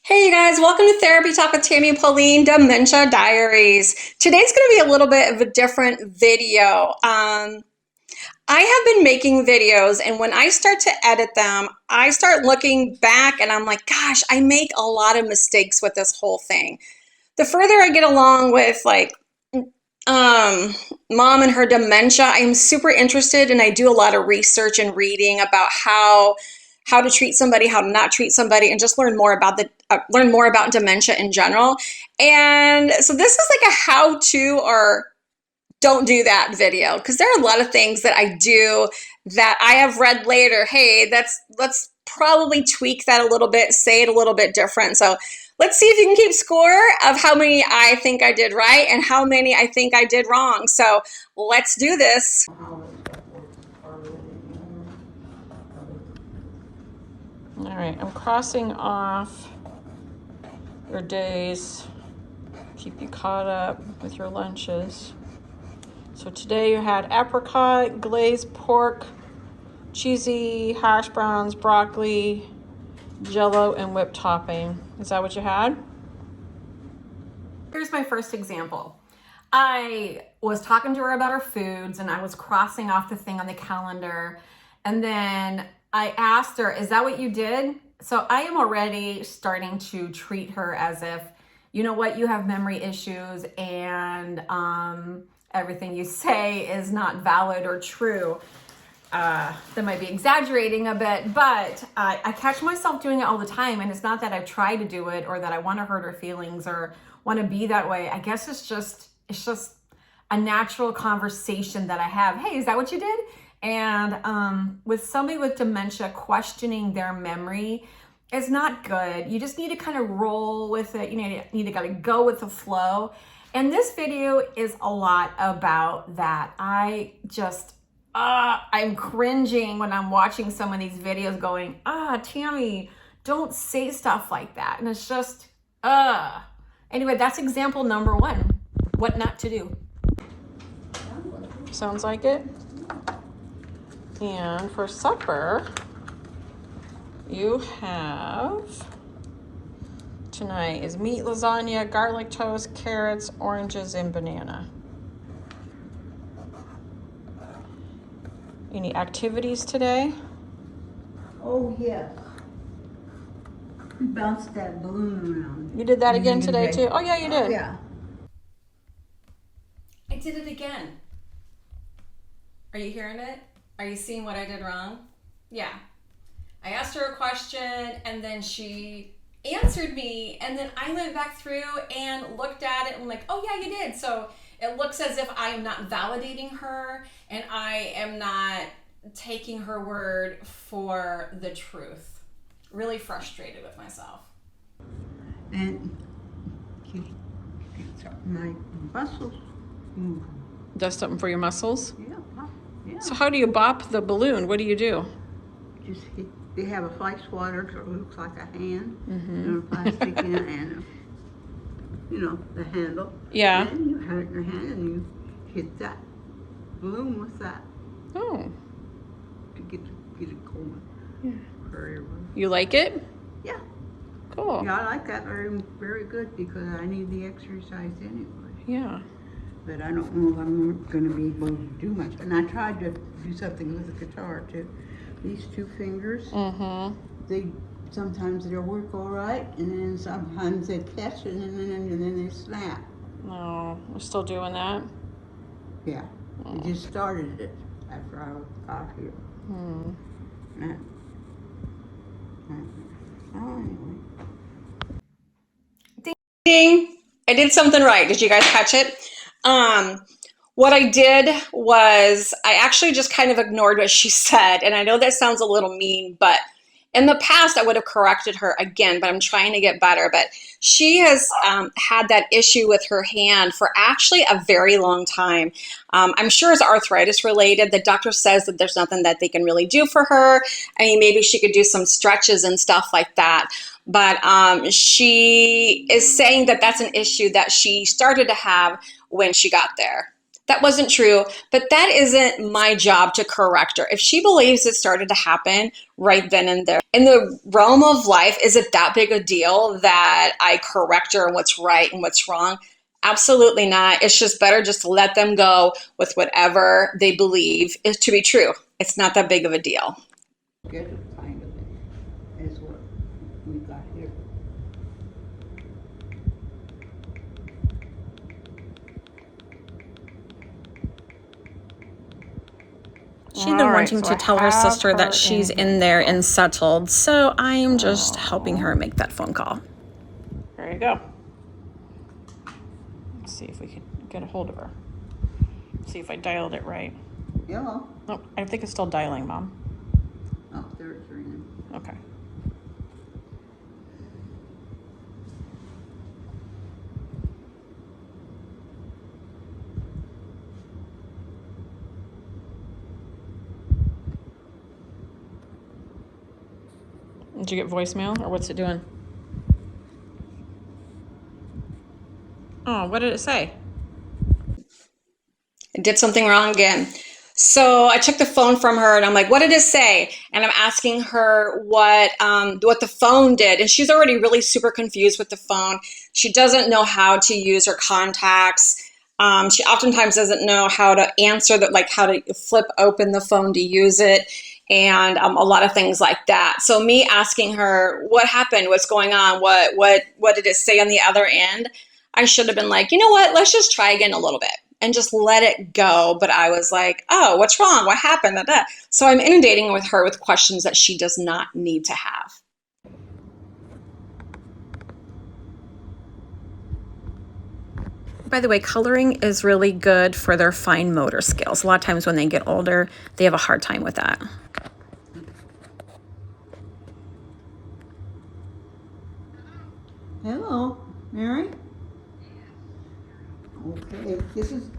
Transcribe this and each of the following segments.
Hey you guys, welcome to Therapy Talk with Tammy and Pauline, Dementia Diaries. Today's going to be a little bit of a different video. I have been making videos, and when I start to edit them, I start looking back and I'm like, gosh, I make a lot of mistakes with this whole thing. The further I get along with mom and her dementia, I'm super interested, and I do a lot of research and reading about how to treat somebody, how to not treat somebody, and just learn more about dementia in general. And so this is like a how-to or don't do that video, because there are a lot of things that I do that I have read later. Hey, let's probably tweak that a little bit, say it a little bit different. So let's see if you can keep score of how many I think I did right and how many I think I did wrong. So let's do this. All right, I'm crossing off your days, keep you caught up with your lunches. So today you had apricot, glazed pork, cheesy hash browns, broccoli, jello, and whipped topping. Is that what you had? Here's my first example. I was talking to her about her foods and I was crossing off the thing on the calendar. And then I asked her, is that what you did? So I am already starting to treat her as if, you know what, you have memory issues and everything you say is not valid or true. That might be exaggerating a bit, but I catch myself doing it all the time. And it's not that I've tried to do it or that I want to hurt her feelings or want to be that way. I guess it's just a natural conversation that I have. Hey, is that what you did? And with somebody with dementia, questioning their memory is not good. You just need to kind of roll with it. You need to kind of go with the flow. And this video is a lot about that. I'm cringing when I'm watching some of these videos going, Tammy, don't say stuff like that. And it's just, Anyway, that's example number one, what not to do. Sounds like it. And for supper, you have tonight is meat lasagna, garlic toast, carrots, oranges, and banana. Any activities today? Oh, yes. You bounced that balloon around. You did that again today too? Oh yeah, you did. Yeah. I did it again. Are you hearing it? Are you seeing what I did wrong? Yeah. I asked her a question and then she answered me, and then I went back through and looked at it and like, oh yeah, you did. So it looks as if I am not validating her and I am not taking her word for the truth. Really frustrated with myself. And my muscles move. Does something for your muscles? Yeah. So how do you bop the balloon? What do you do? Just hit, they have a flight swatter, so it looks like a hand, and a plastic in, and the handle. Yeah. And you hurt your hand and you hit that balloon with that Oh. to get it going. Yeah. Very well. You like it? Yeah. Cool. Yeah, I like that very, very good because I need the exercise anyway. Yeah. But I don't know if I'm going to be able to do much. And I tried to do something with the guitar too. These two fingers, sometimes they'll work all right, and then sometimes they catch it, and then they snap. No, we're still doing that. Yeah, we just started it after I got here. Anyway. Ding! I did something right. Did you guys catch it? What I did was I actually just kind of ignored what she said. And I know that sounds a little mean, but in the past I would have corrected her again, but I'm trying to get better. But she has had that issue with her hand for actually a very long time. I'm sure it's arthritis related. The doctor says that there's nothing that they can really do for her. I mean, maybe she could do some stretches and stuff like that. But she is saying that that's an issue that she started to have when she got there. That wasn't true, but that isn't my job to correct her. If she believes it started to happen right then and there, in the realm of life, is it that big a deal that I correct her on what's right and what's wrong? Absolutely not. It's just better just to let them go with whatever they believe is to be true. It's not that big of a deal. Schedule kind of it is what we got here. She's been All right, wanting so to I tell her have sister her that she's in in there and settled, so I'm just helping her make that phone call. There you go. Let's see if we can get a hold of her. See if I dialed it right. Hello. Oh, I think it's still dialing, Mom. Oh, there it's ringing. Okay. Did you get voicemail, or what's it doing? Oh, what did it say? I did something wrong again. So I took the phone from her and I'm like, what did it say? And I'm asking her what the phone did. And she's already really super confused with the phone. She doesn't know how to use her contacts. She oftentimes doesn't know how to answer that, like how to flip open the phone to use it, and a lot of things like that. So me asking her what happened, what's going on, what did it say on the other end? I should have been like, you know what? Let's just try again a little bit and just let it go. But I was like, oh, what's wrong? What happened? So I'm inundating with her with questions that she does not need to have. By the way, coloring is really good for their fine motor skills. A lot of times when they get older, they have a hard time with that. Hello, Mary? Okay, this is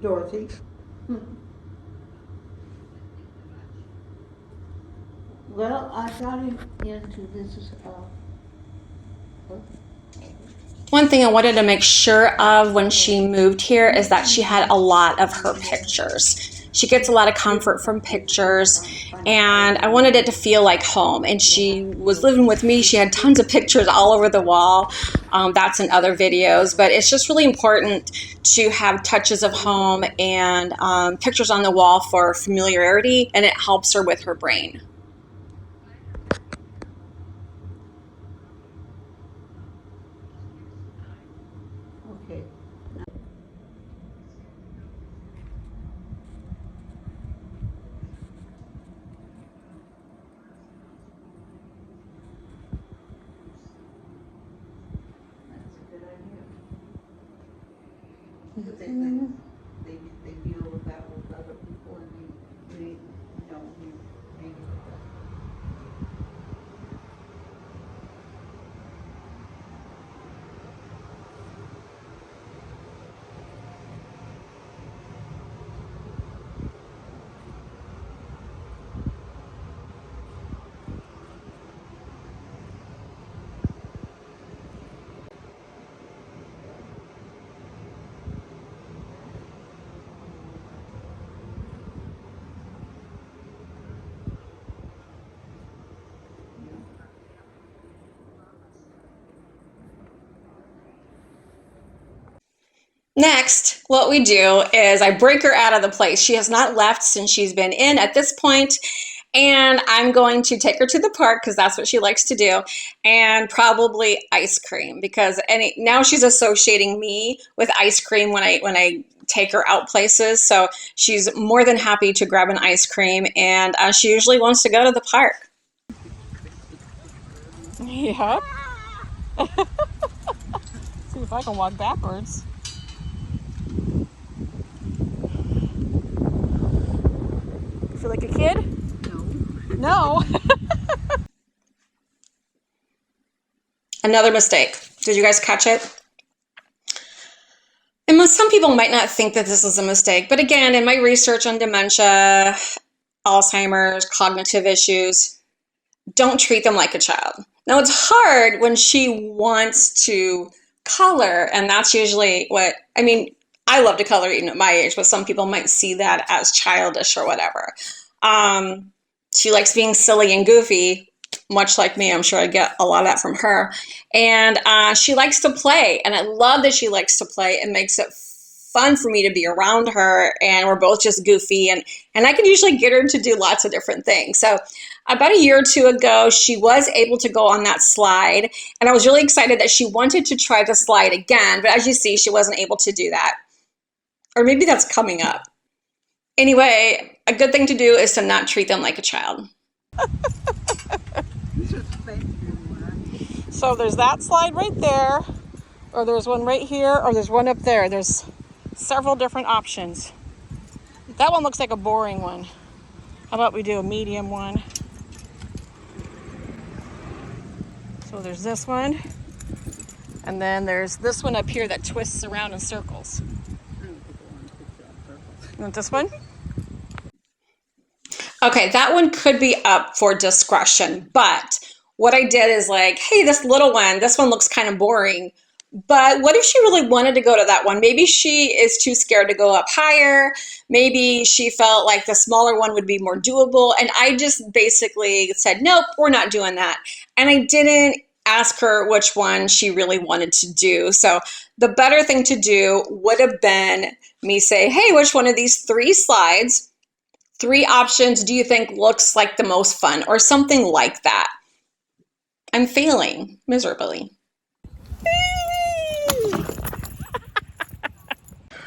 Dorothy. Well, I got into this, One thing I wanted to make sure of when she moved here is that she had a lot of her pictures. She gets a lot of comfort from pictures, and I wanted it to feel like home. And she was living with me. She had tons of pictures all over the wall. That's in other videos, but it's just really important to have touches of home and pictures on the wall for familiarity, and it helps her with her brain. okay. That's a good idea. But they deal with that with other people and they, you know, maybe. Next, what we do is I break her out of the place. She has not left since she's been in at this point, and I'm going to take her to the park because that's what she likes to do, and probably ice cream because now she's associating me with ice cream when I take her out places. So she's more than happy to grab an ice cream, and she usually wants to go to the park. Yep. See if I can walk backwards. Feel like a kid? No. No. Another mistake. Did you guys catch it? And some people might not think that this is a mistake, but again, in my research on dementia, Alzheimer's, cognitive issues, don't treat them like a child. Now, it's hard when she wants to color, and that's usually I love to color even at my age, but some people might see that as childish or whatever. She likes being silly and goofy, much like me. I'm sure I get a lot of that from her. And she likes to play, and I love that she likes to play. It makes it fun for me to be around her, and we're both just goofy, and I can usually get her to do lots of different things. So about a year or two ago, she was able to go on that slide, and I was really excited that she wanted to try the slide again, but as you see, she wasn't able to do that. Or maybe that's coming up. Anyway, a good thing to do is to not treat them like a child. So there's that slide right there, or there's one right here, or there's one up there. There's several different options. That one looks like a boring one. How about we do a medium one? So there's this one, and then there's this one up here that twists around in circles. You want this one? Okay, that one could be up for discretion, but what I did is like, hey, this little one, this one looks kind of boring, but what if she really wanted to go to that one? Maybe she is too scared to go up higher. Maybe she felt like the smaller one would be more doable, and I just basically said, nope, we're not doing that. And I didn't ask her which one she really wanted to do. So the better thing to do would have been me say, hey, which one of these 3 slides, 3 options do you think looks like the most fun, or something like that. I'm failing miserably.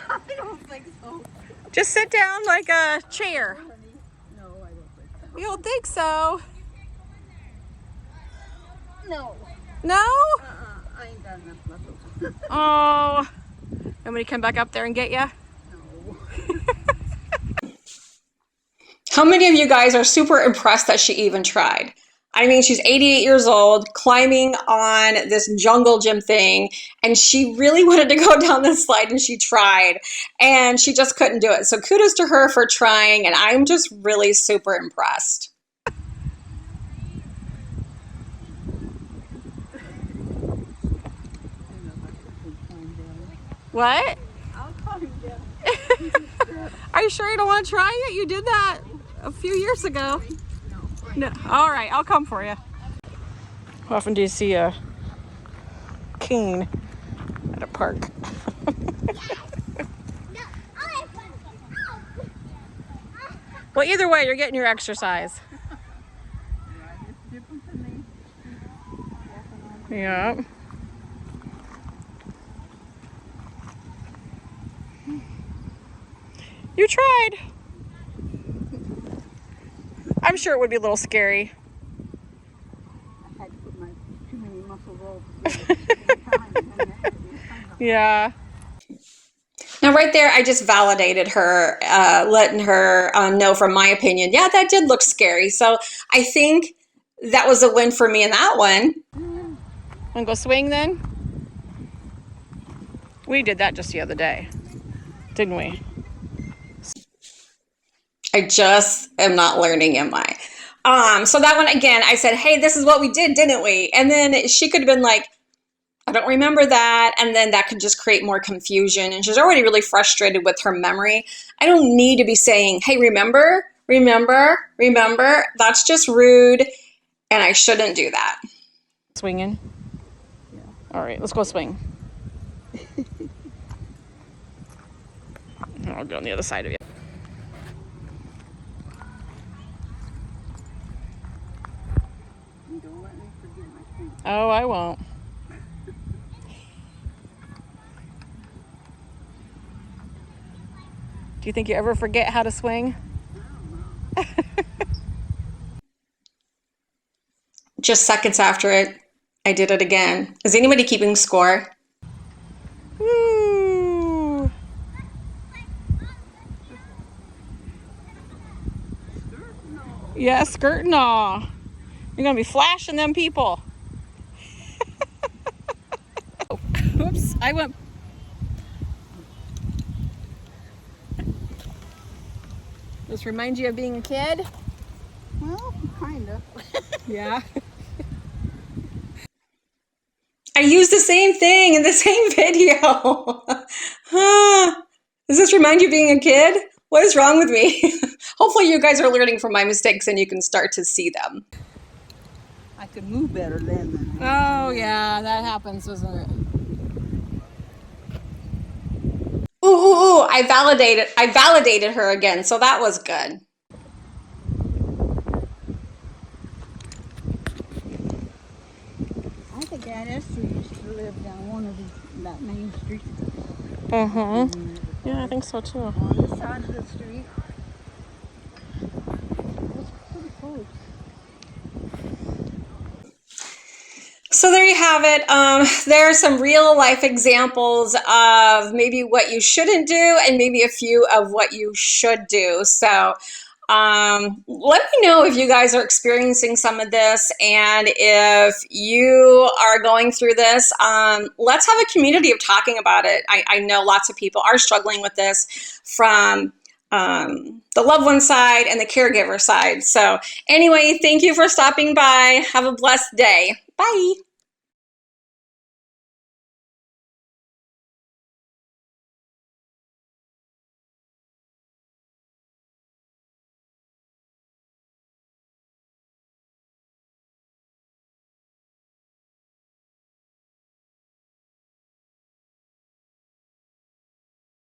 I don't think so. Just sit down like a chair. No, I don't think so. You don't think so? No. No? I ain't got enough muscles. Oh, nobody come back up there and get ya? No. How many of you guys are super impressed that she even tried? I mean, she's 88 years old, climbing on this jungle gym thing, and she really wanted to go down this slide, and she tried, and she just couldn't do it. So kudos to her for trying, and I'm just really super impressed. What? I'll climb down. Are you sure you don't want to try it? You did that a few years ago. No. All right, I'll come for you. How often do you see a cane at a park? Well, either way, you're getting your exercise. Yeah. You tried. I'm sure it would be a little scary. I had to put my too many muscles over. Yeah. Now, right there, I just validated her, letting her know from my opinion, yeah, that did look scary. So I think that was a win for me in that one. Want to go swing then? We did that just the other day, didn't we? I just am not learning, am I? So that one, again, I said, hey, this is what we did, didn't we? And then she could have been like, I don't remember that. And then that could just create more confusion. And she's already really frustrated with her memory. I don't need to be saying, hey, remember, remember, remember. That's just rude. And I shouldn't do that. Swinging? Yeah. All right, let's go swing. I'll go on the other side of you. Don't let me forget my thing. Oh, I won't. Do you think you ever forget how to swing? Just seconds after it, I did it again. Is anybody keeping score? Woo! Yeah, skirting all. You're gonna be flashing them people. Oops, I went. This reminds you of being a kid? Well, kind of. Yeah. I used the same thing in the same video. Does this remind you of being a kid? What is wrong with me? Hopefully you guys are learning from my mistakes and you can start to see them. I could move better then. Oh yeah, that happens, doesn't it? Ooh, I validated her again, so that was good. I think Aunt Esther used to live down one of that main street. Yeah, I think so too. On this side of the street. It's pretty close. So there you have it. There are some real life examples of maybe what you shouldn't do and maybe a few of what you should do. So let me know if you guys are experiencing some of this, and if you are going through this, let's have a community of talking about it. I know lots of people are struggling with this from the loved one side and the caregiver side. So anyway, thank you for stopping by. Have a blessed day. Bye.